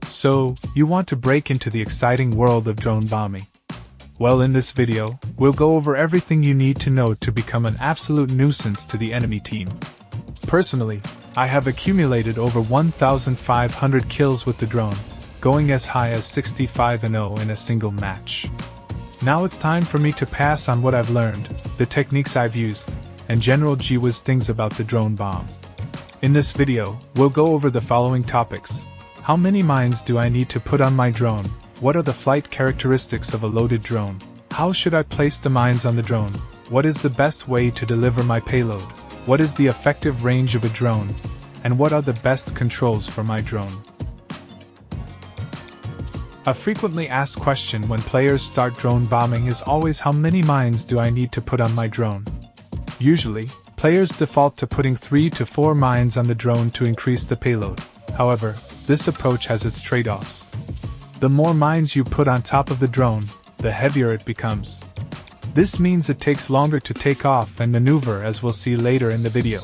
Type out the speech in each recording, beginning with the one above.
So, you want to break into the exciting world of drone bombing? Well, in this video, we'll go over everything you need to know to become an absolute nuisance to the enemy team. Personally, I have accumulated over 1,500 kills with the drone, going as high as 65-0 in a single match. Now it's time for me to pass on what I've learned, the techniques I've used, and general gee-whiz things about the drone bomb. In this video, we'll go over the following topics. How many mines do I need to put on my drone? What are the flight characteristics of a loaded drone? How should I place the mines on the drone? What is the best way to deliver my payload? What is the effective range of a drone? And what are the best controls for my drone? A frequently asked question when players start drone bombing is always how many mines do I need to put on my drone? Usually, players default to putting 3 to 4 mines on the drone to increase the payload. However, this approach has its trade-offs. The more mines you put on top of the drone, the heavier it becomes. This means it takes longer to take off and maneuver, as we'll see later in the video.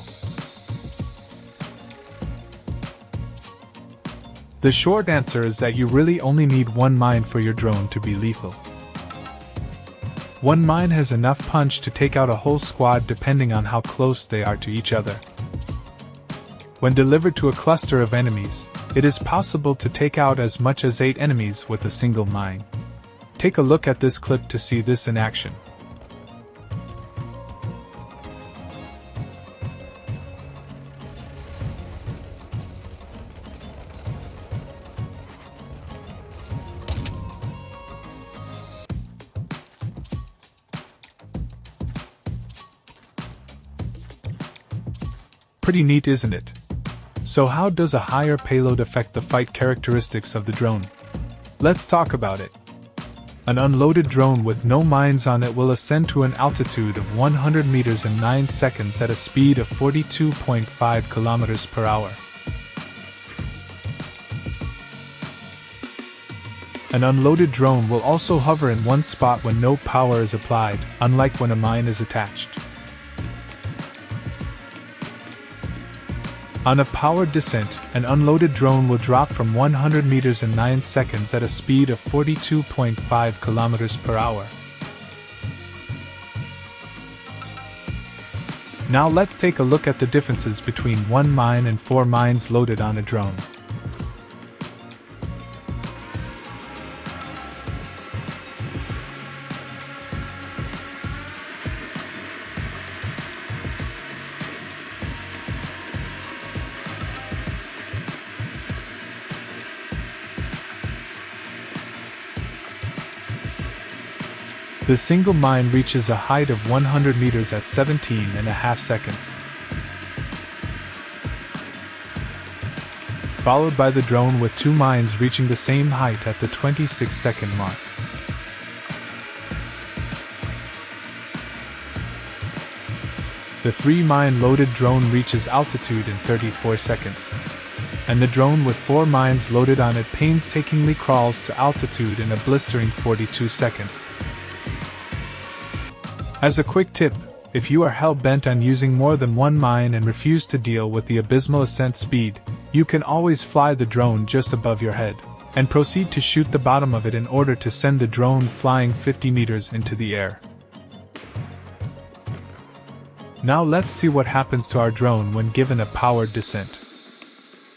The short answer is that you really only need one mine for your drone to be lethal. One mine has enough punch to take out a whole squad depending on how close they are to each other. When delivered to a cluster of enemies, it is possible to take out as much as 8 enemies with a single mine. Take a look at this clip to see this in action. Pretty neat, isn't it? So how does a higher payload affect the fight characteristics of the drone? Let's talk about it. An unloaded drone with no mines on it will ascend to an altitude of 100 meters in 9 seconds at a speed of 42.5 kilometers per hour. An unloaded drone will also hover in one spot when no power is applied, unlike when a mine is attached. On a powered descent, an unloaded drone will drop from 100 meters in 9 seconds at a speed of 42.5 kilometers per hour. Now let's take a look at the differences between 1 mine and 4 mines loaded on a drone. The single mine reaches a height of 100 meters at 17.5 seconds, followed by the drone with 2 mines reaching the same height at the 26-second mark. The 3-mine loaded drone reaches altitude in 34 seconds, and the drone with 4 mines loaded on it painstakingly crawls to altitude in a blistering 42 seconds. As a quick tip, if you are hell-bent on using more than 1 mine and refuse to deal with the abysmal ascent speed, you can always fly the drone just above your head, and proceed to shoot the bottom of it in order to send the drone flying 50 meters into the air. Now let's see what happens to our drone when given a powered descent.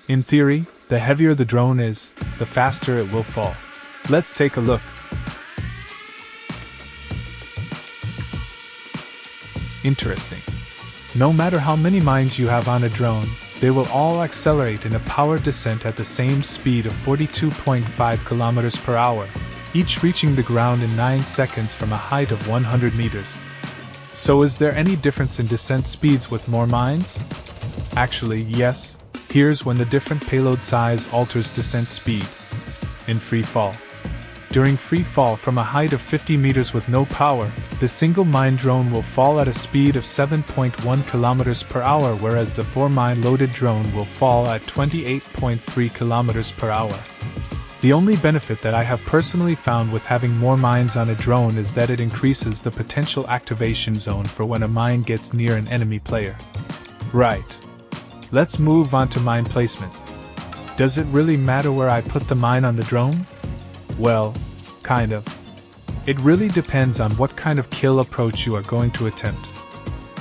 In theory, the heavier the drone is, the faster it will fall. Let's take a look. Interesting. No matter how many mines you have on a drone, they will all accelerate in a powered descent at the same speed of 42.5 kilometers per hour, each reaching the ground in 9 seconds from a height of 100 meters. So is there any difference in descent speeds with more mines? Actually, yes. Here's when the different payload size alters descent speed. In free fall. During free fall from a height of 50 meters with no power, the single mine drone will fall at a speed of 7.1 kilometers per hour, whereas the 4-mine loaded drone will fall at 28.3 kilometers per hour. The only benefit that I have personally found with having more mines on a drone is that it increases the potential activation zone for when a mine gets near an enemy player. Right. Let's move on to mine placement. Does it really matter where I put the mine on the drone? Well, kind of. It really depends on what kind of kill approach you are going to attempt.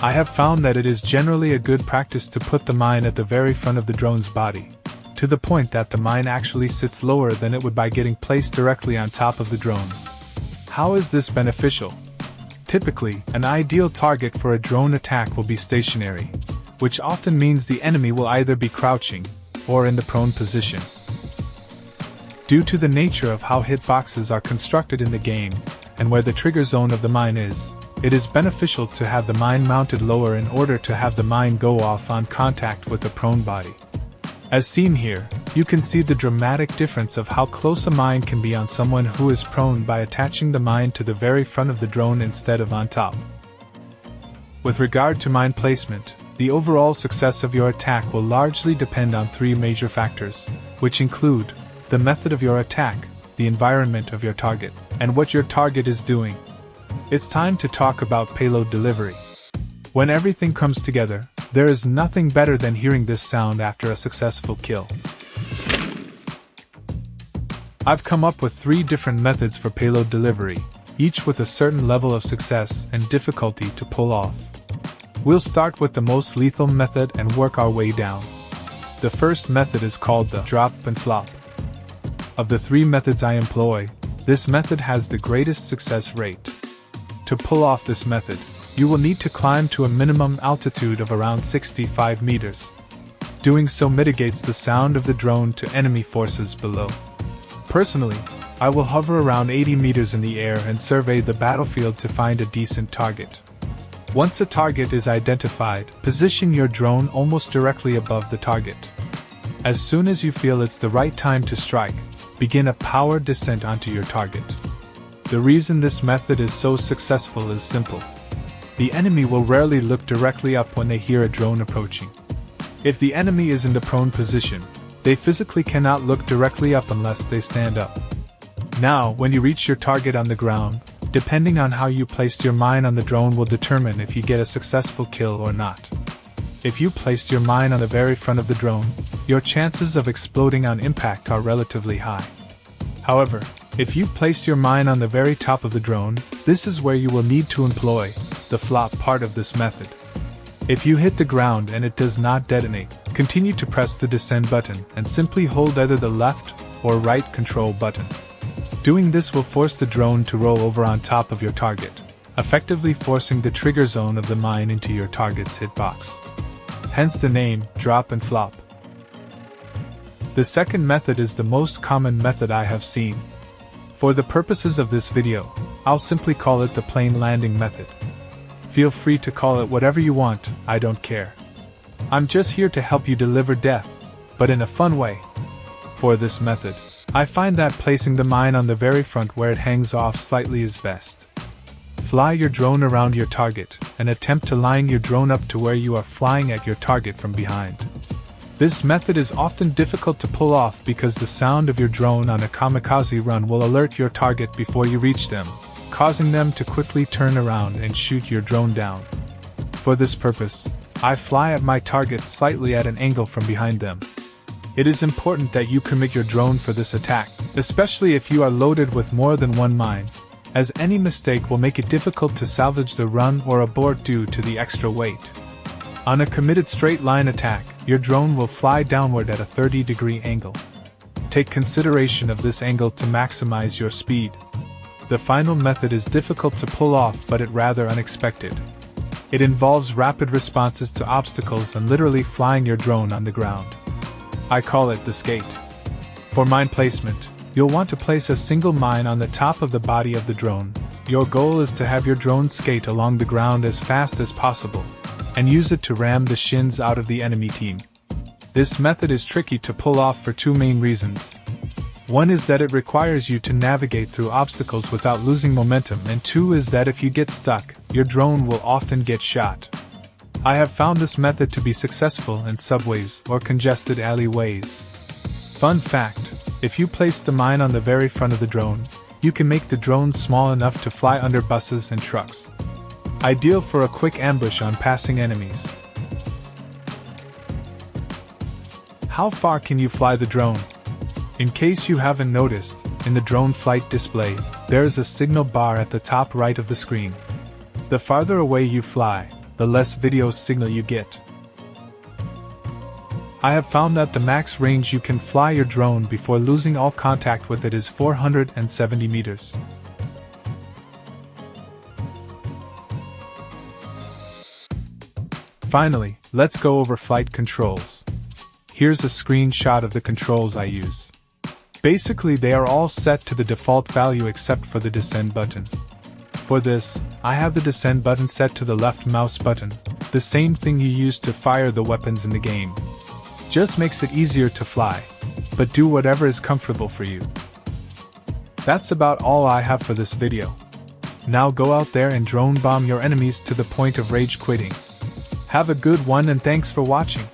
I have found that it is generally a good practice to put the mine at the very front of the drone's body, to the point that the mine actually sits lower than it would by getting placed directly on top of the drone. How is this beneficial? Typically, an ideal target for a drone attack will be stationary, which often means the enemy will either be crouching or in the prone position. Due to the nature of how hitboxes are constructed in the game, and where the trigger zone of the mine is, it is beneficial to have the mine mounted lower in order to have the mine go off on contact with the prone body. As seen here, you can see the dramatic difference of how close a mine can be on someone who is prone by attaching the mine to the very front of the drone instead of on top. With regard to mine placement, the overall success of your attack will largely depend on three major factors, which include the method of your attack, the environment of your target, and what your target is doing. It's time to talk about payload delivery. When everything comes together, there is nothing better than hearing this sound after a successful kill. I've come up with 3 different methods for payload delivery, each with a certain level of success and difficulty to pull off. We'll start with the most lethal method and work our way down. The first method is called the drop and flop. Of the 3 methods I employ, this method has the greatest success rate. To pull off this method, you will need to climb to a minimum altitude of around 65 meters. Doing so mitigates the sound of the drone to enemy forces below. Personally, I will hover around 80 meters in the air and survey the battlefield to find a decent target. Once a target is identified, position your drone almost directly above the target. As soon as you feel it's the right time to strike, begin a powered descent onto your target. The reason this method is so successful is simple. The enemy will rarely look directly up when they hear a drone approaching. If the enemy is in the prone position, they physically cannot look directly up unless they stand up. Now, when you reach your target on the ground, depending on how you placed your mine on the drone will determine if you get a successful kill or not. If you placed your mine on the very front of the drone, your chances of exploding on impact are relatively high. However, if you place your mine on the very top of the drone, this is where you will need to employ the flop part of this method. If you hit the ground and it does not detonate, continue to press the descend button and simply hold either the left or right control button. Doing this will force the drone to roll over on top of your target, effectively forcing the trigger zone of the mine into your target's hitbox. Hence the name, drop and flop. The second method is the most common method I have seen. For the purposes of this video, I'll simply call it the plane landing method. Feel free to call it whatever you want, I don't care. I'm just here to help you deliver death, but in a fun way. For this method, I find that placing the mine on the very front where it hangs off slightly is best. Fly your drone around your target, and attempt to line your drone up to where you are flying at your target from behind. This method is often difficult to pull off because the sound of your drone on a kamikaze run will alert your target before you reach them, causing them to quickly turn around and shoot your drone down. For this purpose, I fly at my target slightly at an angle from behind them. It is important that you commit your drone for this attack, especially if you are loaded with more than one mine, as any mistake will make it difficult to salvage the run or abort due to the extra weight. On a committed straight line attack, your drone will fly downward at a 30-degree angle. Take consideration of this angle to maximize your speed. The final method is difficult to pull off, but it rather unexpected. It involves rapid responses to obstacles and literally flying your drone on the ground. I call it the skate. For mine placement, you'll want to place a single mine on the top of the body of the drone. Your goal is to have your drone skate along the ground as fast as possible, and use it to ram the shins out of the enemy team. This method is tricky to pull off for 2 main reasons. One is that it requires you to navigate through obstacles without losing momentum, and 2 is that if you get stuck, your drone will often get shot. I have found this method to be successful in subways or congested alleyways. Fun fact, if you place the mine on the very front of the drone, you can make the drone small enough to fly under buses and trucks. Ideal for a quick ambush on passing enemies. How far can you fly the drone? In case you haven't noticed, in the drone flight display, there is a signal bar at the top right of the screen. The farther away you fly, the less video signal you get. I have found that the max range you can fly your drone before losing all contact with it is 470 meters. Finally, let's go over flight controls. Here's a screenshot of the controls I use. Basically, they are all set to the default value except for the descend button. For this, I have the descend button set to the left mouse button, the same thing you use to fire the weapons in the game. Just makes it easier to fly, but do whatever is comfortable for you. That's about all I have for this video. Now go out there and drone bomb your enemies to the point of rage quitting. Have a good one and thanks for watching.